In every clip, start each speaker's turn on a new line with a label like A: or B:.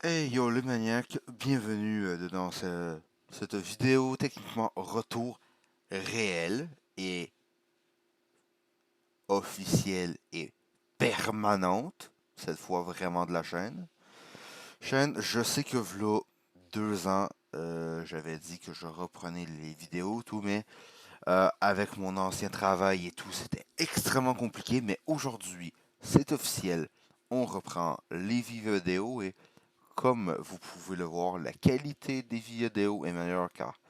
A: Hey yo les maniaques, bienvenue dans cette vidéo techniquement retour réel et officielle et permanente, cette fois vraiment de la chaîne. Je sais que v'là 2 ans, j'avais dit que je reprenais les vidéos, tout, mais avec mon ancien travail et tout, c'était extrêmement compliqué, mais aujourd'hui, c'est officiel, on reprend les vidéos et comme vous pouvez le voir, la qualité des vidéos est meilleure car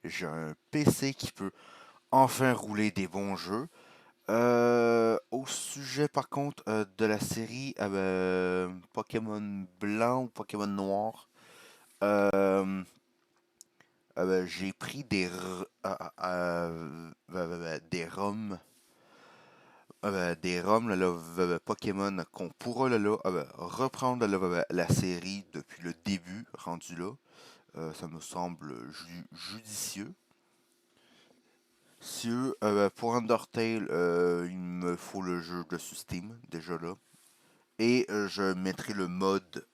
A: j'ai un PC qui peut enfin rouler des bons jeux. Au sujet par contre de la série Pokémon blanc ou Pokémon noir, euh, j'ai pris des ROM, Pokémon qu'on pourra reprendre la série depuis le début rendu là. Ça me semble judicieux. Pour Undertale, il me faut le jeu de Steam, déjà là. Et je mettrai le mode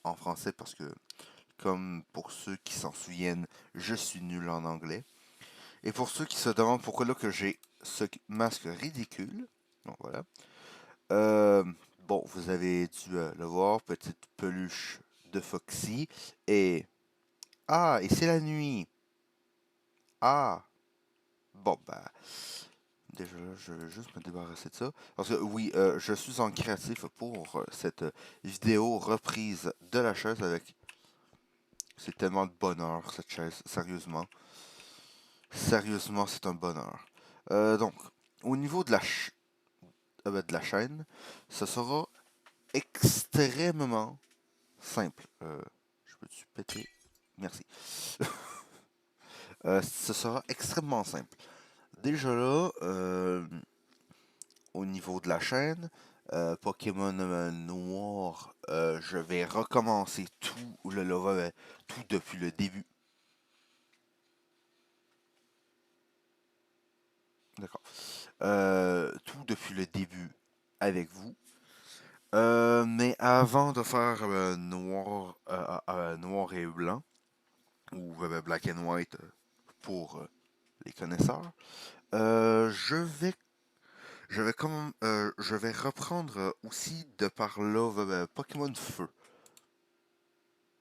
A: en français parce que, comme pour ceux qui s'en souviennent, je suis nul en anglais. Et pour ceux qui se demandent pourquoi là que j'ai ce masque ridicule, bon voilà. Euh, bon, vous avez dû le voir, petite peluche de Foxy. Et... Ah, et c'est la nuit. Ah, bon, bah, déjà là, je vais juste me débarrasser de ça. Parce que oui, je suis en créatif pour cette vidéo reprise de la chaise avec... C'est tellement de bonheur, cette chaise, sérieusement. Sérieusement, c'est un bonheur. Donc, au niveau de la chaîne, ce sera extrêmement simple. Je peux-tu péter? Merci. Ce sera extrêmement simple. Déjà là, au niveau de la chaîne, Pokémon Noir, je vais recommencer tout depuis le début. D'accord. Tout depuis le début avec vous. Mais avant de faire noir et blanc, ou black and white pour les connaisseurs, je vais reprendre aussi de par là Pokémon Feu.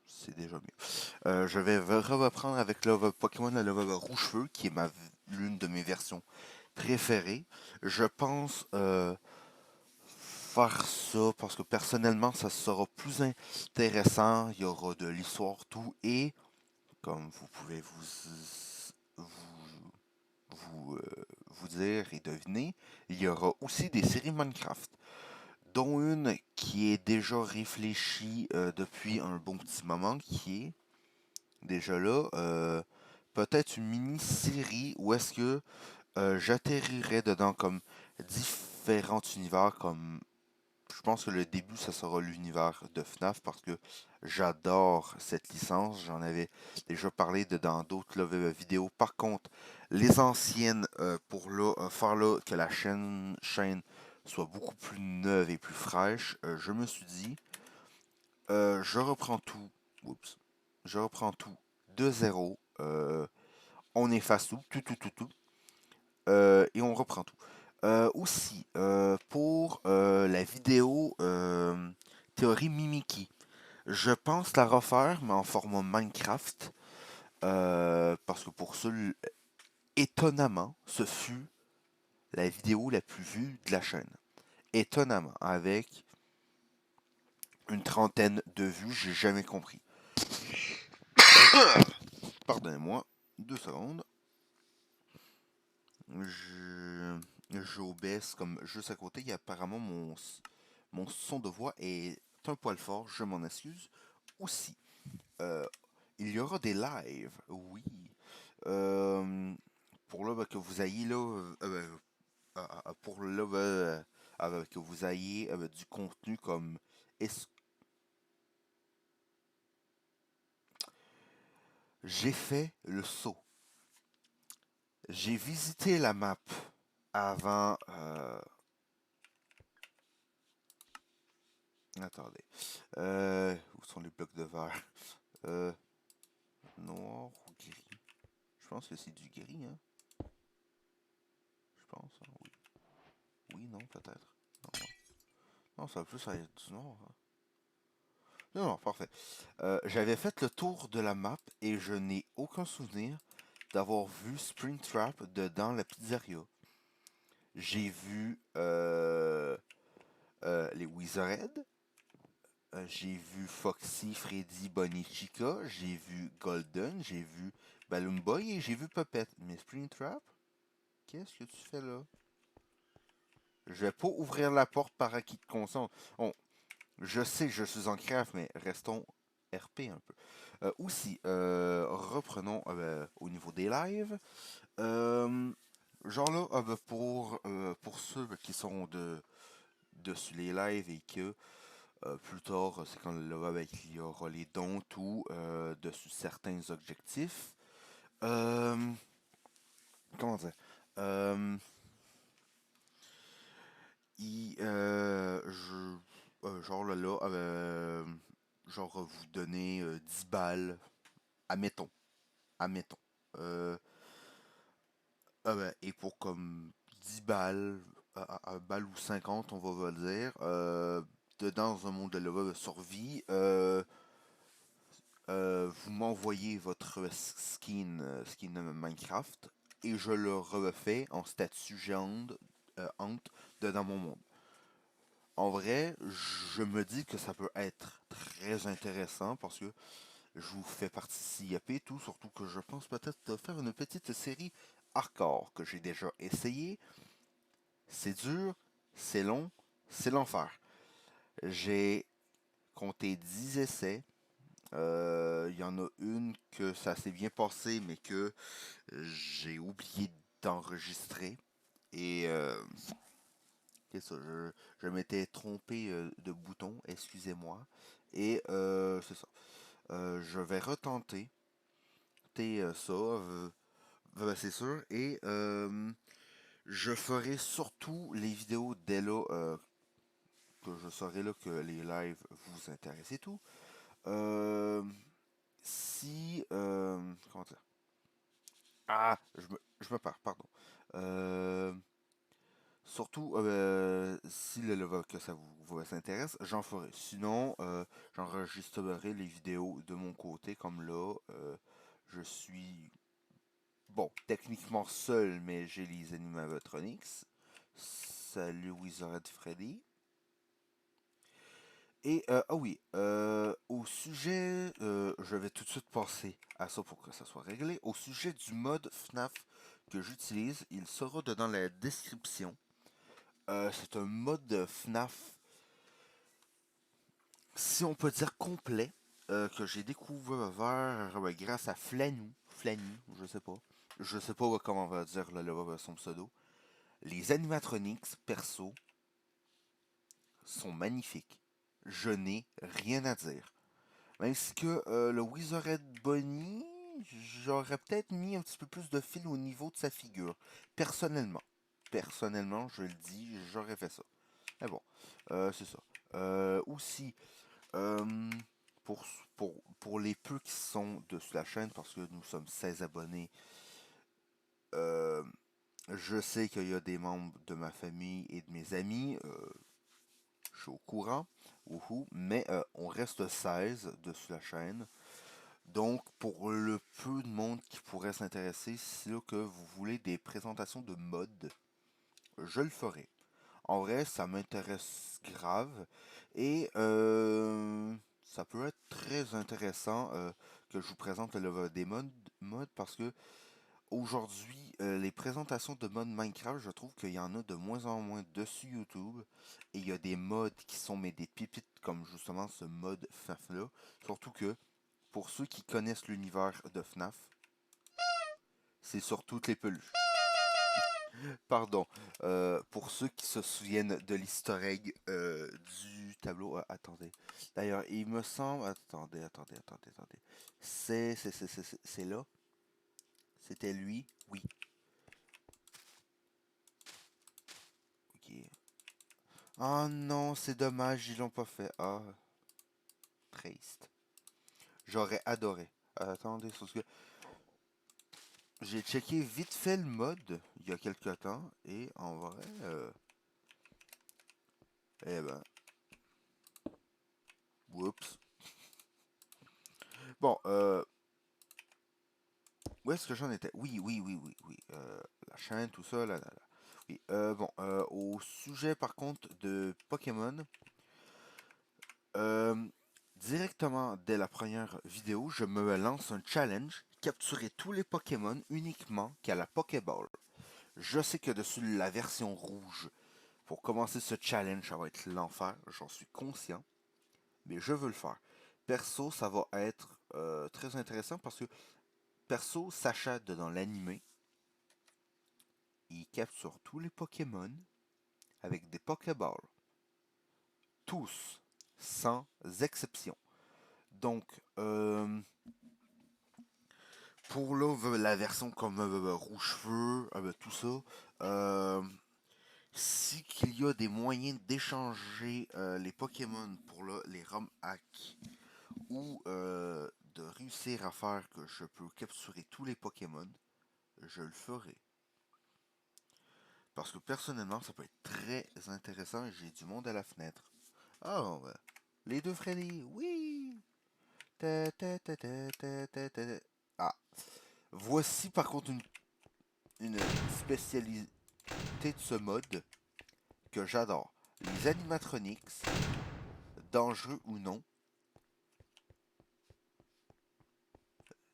A: C'est déjà mieux. Je vais reprendre avec le Pokémon le Rouge Feu, qui est l'une de mes versions préférées. Je pense faire ça parce que personnellement, ça sera plus intéressant. Il y aura de l'histoire, tout, et comme vous pouvez vous dire et deviner, il y aura aussi des séries Minecraft, dont une qui est déjà réfléchie depuis un bon petit moment, qui est déjà là, peut-être une mini-série où est-ce que j'atterrirai dedans comme différents univers, comme je pense que le début, ça sera l'univers de FNAF parce que j'adore cette licence. J'en avais déjà parlé dans d'autres vidéos. Par contre, les anciennes, pour faire là que la chaîne soit beaucoup plus neuve et plus fraîche, je me suis dit, je reprends tout. Oups. Je reprends tout de zéro. On efface tout. Et on reprend tout. Aussi, pour la vidéo théorie Mimiki, je pense la refaire, mais en format Minecraft. Parce que pour ça, étonnamment, ce fut la vidéo la plus vue de la chaîne. Étonnamment, avec une trentaine de vues, j'ai jamais compris. Pardonnez-moi, 2 secondes. Je, J'obèse comme juste à côté. Il y a apparemment mon son de voix est un poil fort, je m'en excuse. Aussi, euh, il y aura des lives, oui. Euh, pour là, que vous ayez là, pour là, que vous ayez du contenu comme... est-ce- J'ai fait le saut. J'ai visité la map avant... Attendez. Où sont les blocs de verre? Noir ou gris? Je pense que c'est du gris, hein? Je pense, hein, oui. Oui, non, peut-être. Non, non. Non, ça va plus être du noir, hein. Non, non, parfait. J'avais fait le tour de la map et je n'ai aucun souvenir d'avoir vu Springtrap dans la pizzeria. J'ai vu les Wizardhead. J'ai vu Foxy, Freddy, Bonnie, Chica. J'ai vu Golden. J'ai vu Balloon Boy et j'ai vu Puppet. Mais Springtrap? Qu'est-ce que tu fais là? Je vais pas ouvrir la porte par acquis de conscience. Bon, je sais que je suis en craft, mais restons RP un peu. Aussi, reprenons au niveau des lives. Euh, genre là, pour ceux qui sont dessus les lives et que plus tard, c'est quand là, il y aura les dons, tout, dessus certains objectifs. Euh, comment dire? Euh, genre genre vous donner 10 balles, admettons, admettons. Euh, et pour comme 10 balles, balle ou 50 on va le dire, dans un monde de level de survie, vous m'envoyez votre skin Minecraft et je le refais en statut géant hante dans mon monde. En vrai, je me dis que ça peut être très intéressant parce que je vous fais participer tout, surtout que je pense peut-être faire une petite série hardcore que j'ai déjà essayé. C'est dur, c'est long, c'est l'enfer. J'ai compté 10 essais. Il y en a une que ça s'est bien passé, mais que j'ai oublié d'enregistrer. Et c'est ça, je m'étais trompé de bouton, excusez-moi. Et c'est ça. Je vais retenter ça, c'est sûr. Et je ferai surtout les vidéos dès là que je saurai là que les lives vous intéressent et tout. Euh, si... comment dire? Ah, je me perds, pardon. Euh, surtout, si le level que ça vous intéresse, j'en ferai. Sinon, j'enregistrerai les vidéos de mon côté, comme là, je suis, bon, techniquement seul, mais j'ai les animatronics. Salut Wizard Freddy. Et, ah oui, au sujet, je vais tout de suite passer à ça pour que ça soit réglé. Au sujet du mode FNAF que j'utilise, il sera dans la description. C'est un mode FNAF, si on peut dire complet, que j'ai découvert grâce à Flanou. Flanou, je sais pas. Je sais pas comment on va dire son pseudo. Les animatronics, perso, sont magnifiques. Je n'ai rien à dire. Est-ce que le Wizarded Bunny, j'aurais peut-être mis un petit peu plus de fil au niveau de sa figure. Personnellement. Personnellement, je le dis, j'aurais fait ça. Mais bon, c'est ça. Aussi, euh, pour, pour les peu qui sont de la chaîne, parce que nous sommes 16 abonnés, euh, je sais qu'il y a des membres de ma famille et de mes amis. Je suis au courant, mais on reste 16 dessus la chaîne. Donc, pour le peu de monde qui pourrait s'intéresser, si là que vous voulez des présentations de mode, je le ferai. En vrai, ça m'intéresse grave. Et ça peut être très intéressant que je vous présente des modes parce que aujourd'hui, les présentations de mode Minecraft, je trouve qu'il y en a de moins en moins dessus YouTube. Et il y a des modes qui sont mais des pépites comme justement ce mode FNAF là. Surtout que pour ceux qui connaissent l'univers de FNAF, c'est sur toutes les peluches. Pardon. Pour ceux qui se souviennent de l'easter egg du tableau. Attendez. D'ailleurs, il me semble. Attendez. C'est là. C'était lui. Oui. Ok. Oh non, c'est dommage, ils l'ont pas fait. Ah, triste. J'aurais adoré. Attendez, parce que j'ai checké vite fait le mode il y a quelque temps et en vrai, eh ben, whoops. Bon, où est-ce que j'en étais? Oui. La chaîne, tout ça, là. Oui, bon, au sujet par contre de Pokémon, euh, directement dès la première vidéo, je me lance un challenge, capturer tous les Pokémon uniquement qu'à la Pokéball. Je sais que dessus la version rouge, pour commencer ce challenge, ça va être l'enfer, j'en suis conscient, mais je veux le faire. Perso, ça va être très intéressant parce que perso, Sacha dans l'animé, il capture tous les Pokémon avec des Pokéballs. Tous, sans exception. Donc, pour là, la version comme rouge-feu, tout ça, si qu'il y a des moyens d'échanger les Pokémon pour là, les ROM hacks ou de réussir à faire que je peux capturer tous les Pokémon, je le ferai. Parce que personnellement, ça peut être très intéressant et j'ai du monde à la fenêtre. Ah, bon, ben, les deux Freddy, oui! Ah, voici par contre une spécialité de ce mode que j'adore. Les animatronics, dangereux ou non,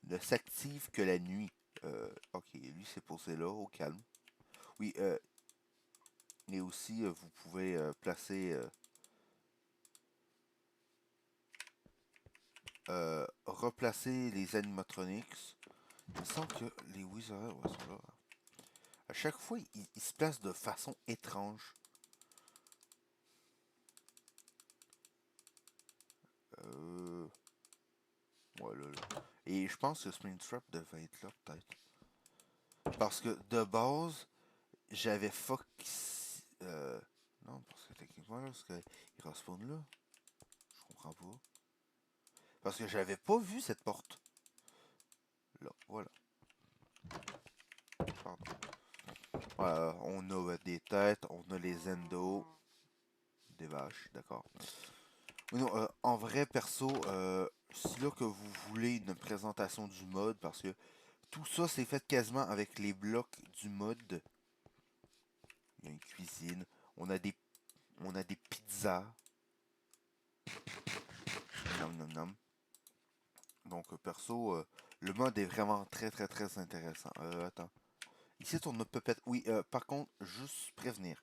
A: ne s'activent que la nuit. Ok, lui c'est posé là, au calme. Oui, et aussi vous pouvez placer, replacer les animatronics. Il me semble que les Wizards ouais, sont là. À chaque fois, ils se placent de façon étrange. Euh, voilà. Là. Et je pense que Springtrap devait être là, peut-être. Parce que de base, j'avais Fox. Non, parce que techniquement, là, parce qu'il respawn là. Je comprends pas. Parce que j'avais pas vu cette porte. Là, voilà. Pardon. On a des têtes, on a les endos. Des vaches, d'accord. Non, en vrai, perso, si là que vous voulez une présentation du mode, parce que tout ça c'est fait quasiment avec les blocs du mode. Il y a une cuisine, on a des, on a des pizzas. Nom nom nom. Donc perso, le mode est vraiment très intéressant. Attends. Ici on ne peut pas. Oui, par contre, juste prévenir.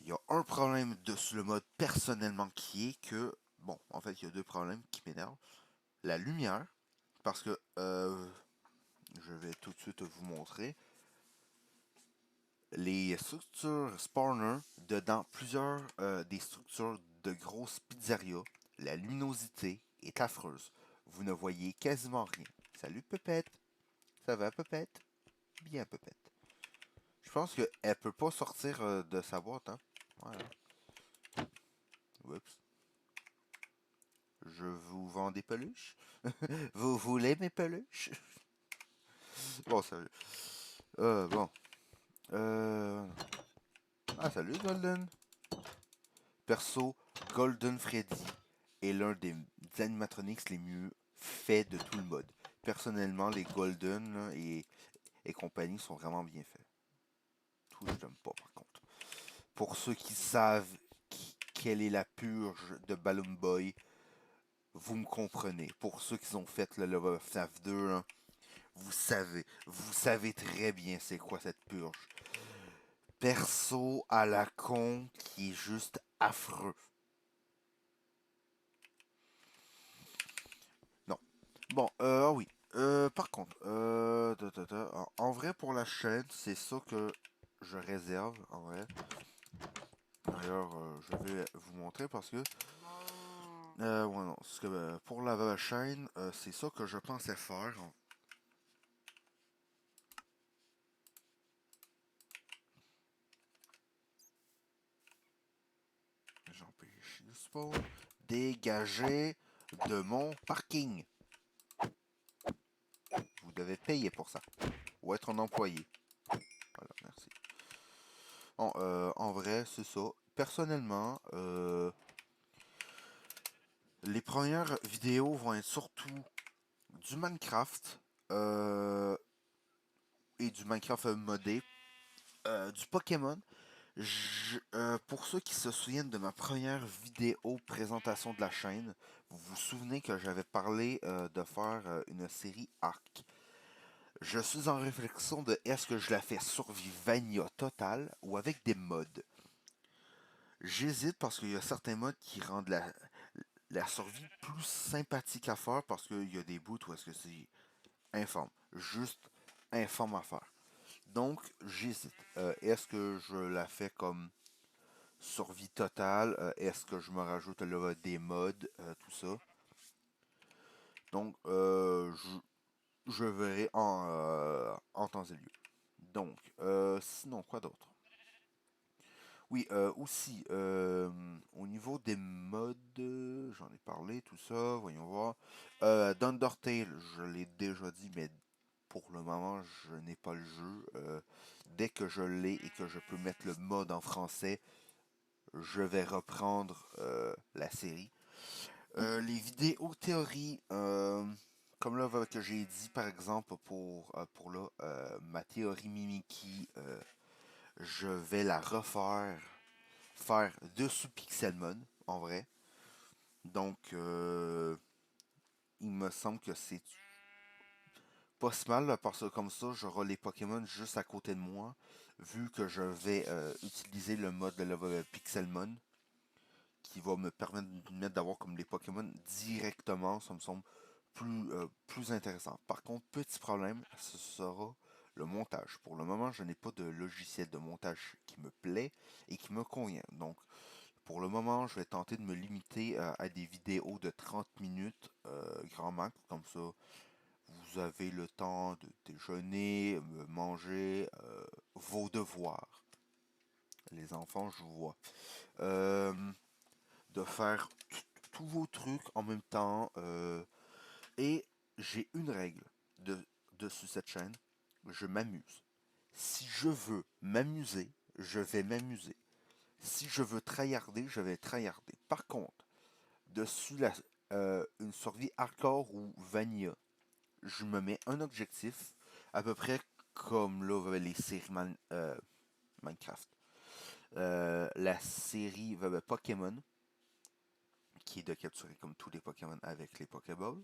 A: Il y a un problème de le mode personnellement qui est que. Bon, en fait, il y a deux problèmes qui m'énervent. La lumière, parce que je vais tout de suite vous montrer. Les structures spawner dedans plusieurs des structures de grosses pizzerias. La luminosité est affreuse. Vous ne voyez quasiment rien. Salut Pepette. Ça va Pepette? Bien Pepette. Je pense qu'elle peut pas sortir de sa boîte. Hein? Voilà. Oups. Je vous vends des peluches. Vous voulez mes peluches? Bon, salut. Bon. Ah, salut Golden. Perso, Golden Freddy est l'un des animatronics les mieux faits de tout le mode. Personnellement, les Golden là, et compagnie sont vraiment bien faits. Tout, je n'aime pas par contre. Pour ceux qui savent quelle est la purge de Balloon Boy, vous me comprenez. Pour ceux qui ont fait le Level of FNAF 2, hein, vous savez très bien c'est quoi cette purge. Perso à la con qui est juste affreux. Non. Bon, oui. Par contre, en vrai pour la chaîne, c'est ça que je réserve, en vrai. D'ailleurs, je vais vous montrer parce que, ouais, non, parce que pour la chaîne, c'est ça que je pensais faire. spawn. Dégagez de mon parking. Vous devez payer pour ça. Ou être un employé. Voilà, merci. Bon, en vrai, c'est ça. Personnellement, les premières vidéos vont être surtout du Minecraft et du Minecraft modé, du Pokémon. Pour ceux qui se souviennent de ma première vidéo présentation de la chaîne, vous vous souvenez que j'avais parlé de faire une série Arc. Je suis en réflexion de est-ce que je la fais Survivania total ou avec des mods. J'hésite parce qu'il y a certains mods qui rendent la survie plus sympathique à faire parce qu'il y a des bouts où est-ce que c'est informe. Juste informe à faire. Donc, j'hésite. Est-ce que je la fais comme survie totale? Est-ce que je me rajoute là, des mods? Tout ça. Donc, je verrai en temps et lieu. Donc, sinon, quoi d'autre? Oui, aussi, au niveau des modes, j'en ai parlé, tout ça, voyons voir. D'Undertale, je l'ai déjà dit, mais pour le moment, je n'ai pas le jeu. Dès que je l'ai et que je peux mettre le mode en français, je vais reprendre la série. Les vidéos théories, comme là que j'ai dit par exemple pour là, ma théorie Mimiki, je vais la refaire faire dessus Pixelmon, en vrai. Donc, il me semble que c'est pas si mal, là, parce que comme ça, j'aurai les Pokémon juste à côté de moi, vu que je vais utiliser le mode de la Pixelmon, qui va me permettre d'avoir comme les Pokémon directement, ça me semble plus intéressant. Par contre, petit problème, ce sera le montage. Pour le moment, je n'ai pas de logiciel de montage qui me plaît et qui me convient. Donc, pour le moment, je vais tenter de me limiter à des vidéos de 30 minutes, grand max, comme ça. Vous avez le temps de déjeuner, manger, vos devoirs. Les enfants, je vous vois. Euh, de faire tous vos trucs en même temps. Et j'ai une règle dessus cette chaîne. Je m'amuse. Si je veux m'amuser, je vais m'amuser. Si je veux tryharder, je vais tryharder. Par contre, dessus une survie hardcore ou vanilla, je me mets un objectif à peu près comme là, les séries Minecraft. La série Pokémon, qui est de capturer comme tous les Pokémon avec les Pokéballs,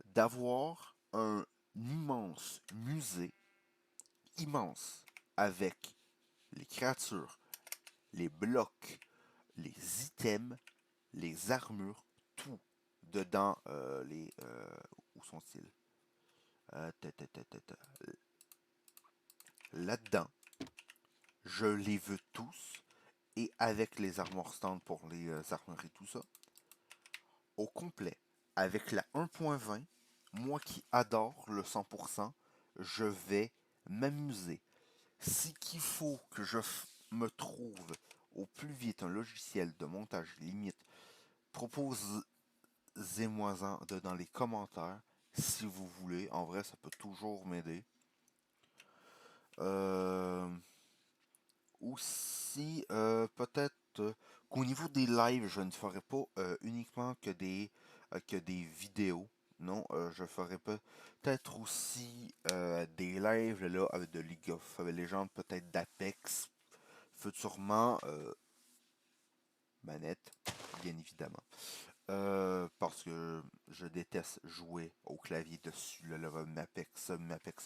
A: d'avoir un immense musée, immense, avec les créatures, les blocs, les items, les armures, tout dedans les... où sont-ils? Là-dedans, je les veux tous, et avec les armures stand pour les armures et tout ça, au complet, avec la 1.20, moi qui adore le 100%, je vais m'amuser. Si qu'il faut que je me trouve au plus vite un logiciel de montage limite, proposez-moi-en dans les commentaires si vous voulez. En vrai, ça peut toujours m'aider. Euh, Aussi, peut-être qu'au niveau des lives, je ne ferai pas uniquement que des vidéos. Non, je ferai peut-être aussi des lives là, avec de League of Legends, peut-être d'Apex, futurement manette, bien évidemment. Parce que je déteste jouer au clavier dessus le level Mapex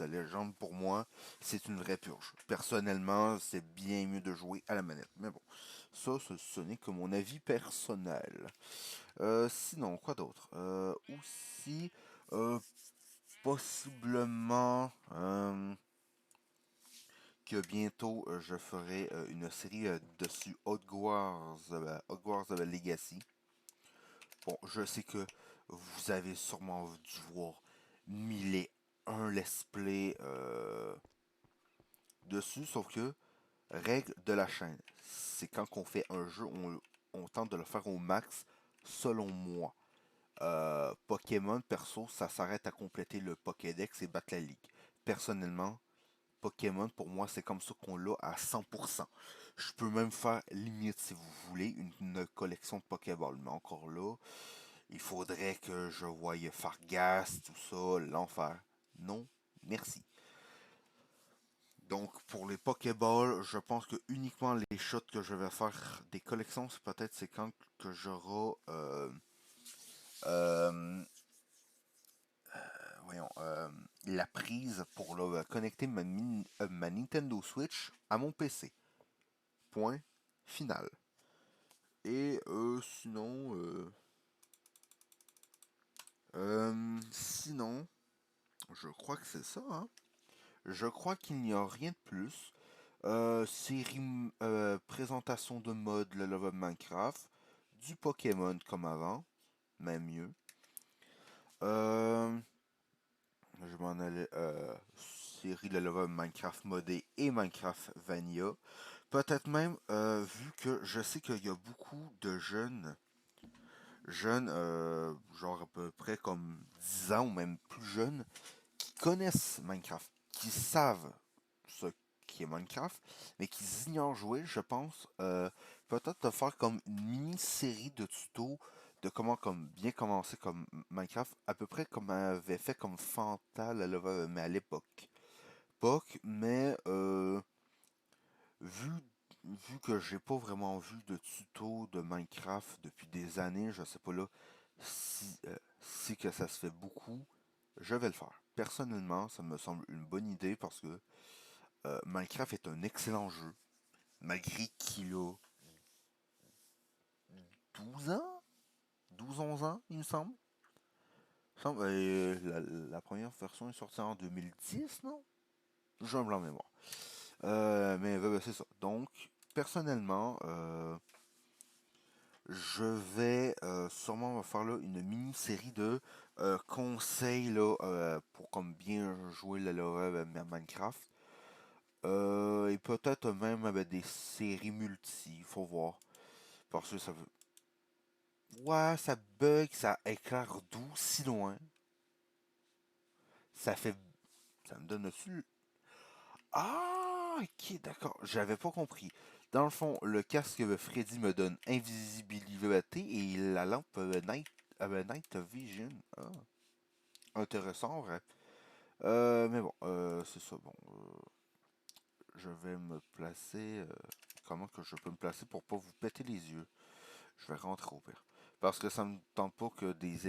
A: Legends. Pour moi, c'est une vraie purge. Personnellement, c'est bien mieux de jouer à la manette. Mais bon, ça, ce n'est que mon avis personnel. Sinon, quoi d'autre? Aussi, euh, possiblement que bientôt je ferai une série dessus Hogwarts Legacy. Bon, je sais que vous avez sûrement dû voir mille et un let's play dessus, sauf que, règle de la chaîne, c'est quand on fait un jeu, on tente de le faire au max, selon moi. Pokémon, perso, ça s'arrête à compléter le Pokédex et battre la ligue. Personnellement, Pokémon, pour moi, c'est comme ça qu'on l'a à 100%. Je peux même faire, limite, si vous voulez, une collection de Pokéball. Mais encore là, il faudrait que je voie Fargas, tout ça, l'enfer. Non, merci. Donc, pour les Pokéballs, je pense que uniquement les shots que je vais faire des collections, c'est peut-être c'est quand que j'aurai euh, voyons, la prise pour connecter ma Nintendo Switch à mon PC. Point final. Et sinon, je crois que c'est ça. Hein? Je crois qu'il n'y a rien de plus. Série, présentation de mode, le Love of Minecraft, du Pokémon comme avant, même mieux. Euh, je m'en allais. Série le Love of Minecraft modé et Minecraft Vanilla. Peut-être même, vu que je sais qu'il y a beaucoup de jeunes, genre à peu près comme 10 ans ou même plus jeunes, qui connaissent Minecraft, qui savent ce qui est Minecraft, mais qui ignorent jouer, je pense, peut-être de faire comme une mini-série de tutos de comment comme bien commencer comme Minecraft, à peu près comme avait fait comme Fantal, mais à l'époque. Mais vu, vu que j'ai pas vraiment vu de tuto de Minecraft depuis des années, je sais pas là si que ça se fait beaucoup, je vais le faire. Personnellement, ça me semble une bonne idée parce que Minecraft est un excellent jeu, malgré qu'il a 12 ans, 12 11 ans, il me semble. La première version est sortie en 2010, non? J'ai un blanc de mémoire. Mais c'est ça. Donc, personnellement, je vais sûrement faire là, une mini-série de conseils là, pour comme bien jouer Minecraft. Et peut-être même avec des séries multi, faut voir. Parce que ça veut. Ouais, ça bug, ça éclaire d'où si loin. Ça fait. Ça me donne dessus. Ah, ok, d'accord. J'avais pas compris. Dans le fond, le casque de Freddy me donne invisibilité et la lampe Night Vision. Ah, intéressant, en vrai. Mais bon, c'est ça. Bon, je vais me placer. Comment que je peux me placer pour pas vous péter les yeux? Je vais rentrer au pire. Parce que ça me tente pas que des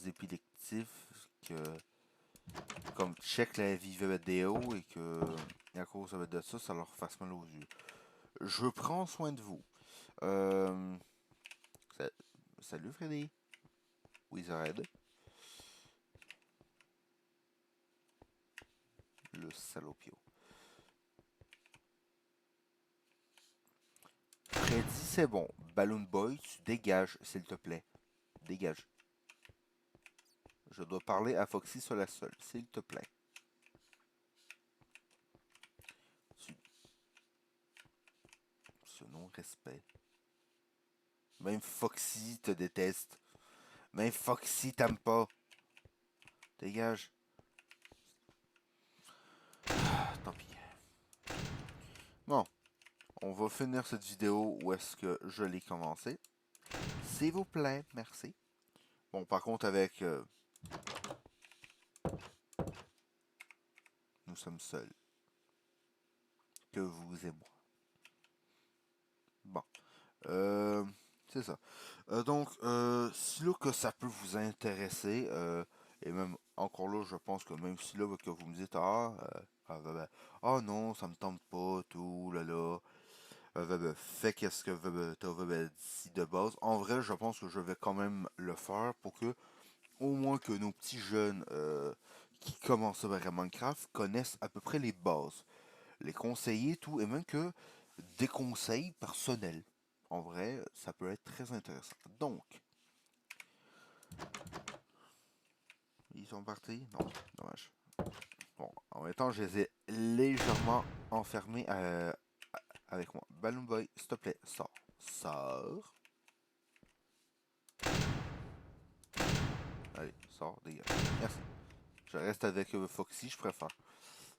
A: épileptifs que comme check la vidéo et que à cause de ça, ça leur fasse mal aux yeux. Je prends soin de vous. Euh, Salut Freddy. Wizard. Le salopio. Freddy, c'est bon. Balloon Boy, tu dégages, s'il te plaît. Dégage. Je dois parler à Foxy sur la seule, s'il te plaît. Tu... Ce non-respect. Même Foxy te déteste. Même Foxy t'aime pas. Dégage. Ah, tant pis. Bon, on va finir cette vidéo où est-ce que je l'ai commencé. S'il vous plaît, merci. Bon, par contre, avec... nous sommes seuls. Que vous et moi. Bon. C'est ça. Si là que ça peut vous intéresser, et même encore là, je pense que même si là que vous me dites ah non, ça me tente pas, tout là là, fais qu'est-ce que t'as dit de base. En vrai, je pense que je vais quand même le faire pour que au moins que nos petits jeunes qui commencent à Minecraft connaissent à peu près les bases, les conseiller, tout, et même que des conseils personnels. En vrai, ça peut être très intéressant. Donc, ils sont partis? Non, dommage. Bon, en même temps, je les ai légèrement enfermés avec moi. Balloon Boy, s'il te plaît, sors. Sors. sort, dégage. Merci. Je reste avec Foxy, je préfère.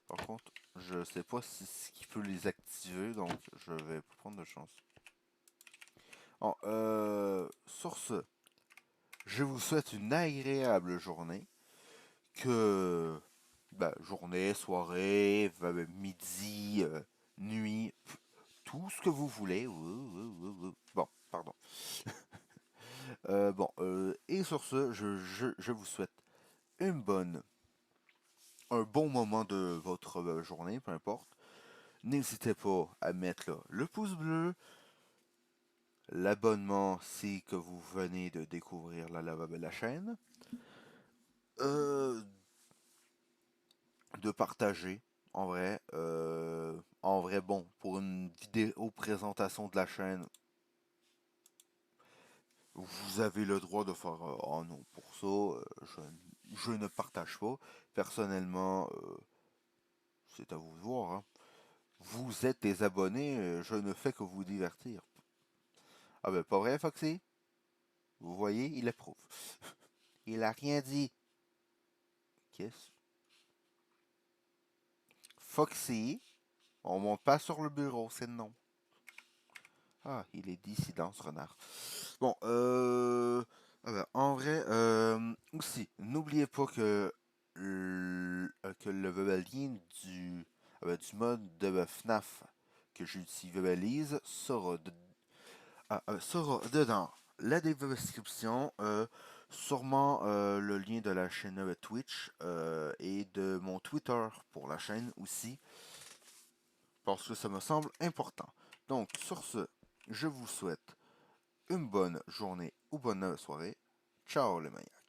A: Par contre, je sais pas si ce qui peut les activer, donc je vais pas prendre de chance. Bon, sur ce, je vous souhaite une agréable journée. Que journée, soirée, midi, nuit, tout ce que vous voulez. Bon, pardon. Et sur ce, je vous souhaite une bonne, un bon moment de votre journée, peu importe. N'hésitez pas à mettre là, le pouce bleu, l'abonnement si que vous venez de découvrir la chaîne, euh, de partager en vrai, bon, pour une vidéo présentation de la chaîne, vous avez le droit de faire oh non, pour ça, je ne partage pas. Personnellement, c'est à vous de voir. Hein. Vous êtes des abonnés, je ne fais que vous divertir. Ah ben, pas vrai, Foxy? Vous voyez, il approuve. Il a rien dit. Qu'est-ce? Foxy, on monte pas sur le bureau, c'est non. Ah, il est dissident, ce renard. Bon, en vrai, aussi, n'oubliez pas que le lien du mode de FNAF que j'utilise sera dedans la description, sûrement le lien de la chaîne Twitch et de mon Twitter pour la chaîne aussi, parce que ça me semble important. Donc, sur ce, je vous souhaite une bonne journée ou bonne soirée. Ciao les maniaques.